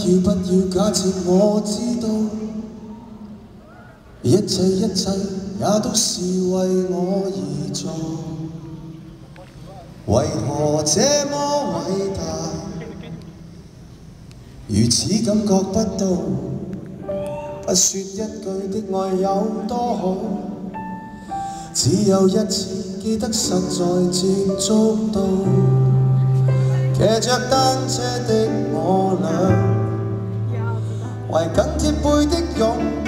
要假設我知道，一切也都是為我而做。為何這麼偉大，如此感覺不到？不說一句的愛有多好，只有一次記得實在接觸到。騎着單車的我倆，懷緊貼背的擁抱，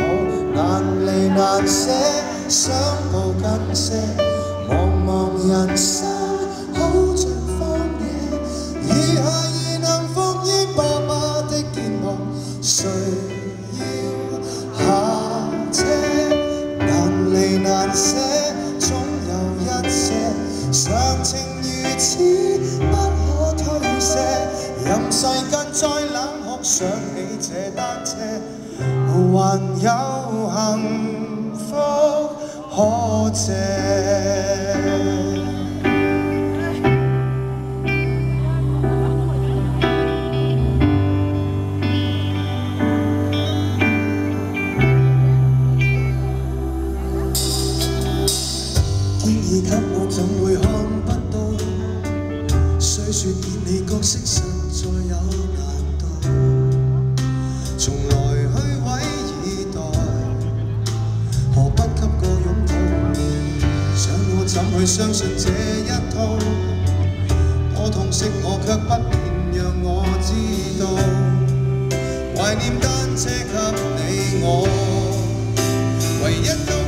難離難捨，想抱緊些，茫茫人生好像荒野，以下已能伏於爸爸的肩膀，誰要下車？難離難捨，總有一些常情如此不可推卸，任世間再冷酷，想起這單車，還有幸福可借。建議給我怎會看不到？雖說演戲角色實在有難度，從來虛偽以待，何不給個擁抱？想我怎去相信這一套？多痛惜我卻不願讓我知道，懷念單車給你我，唯一。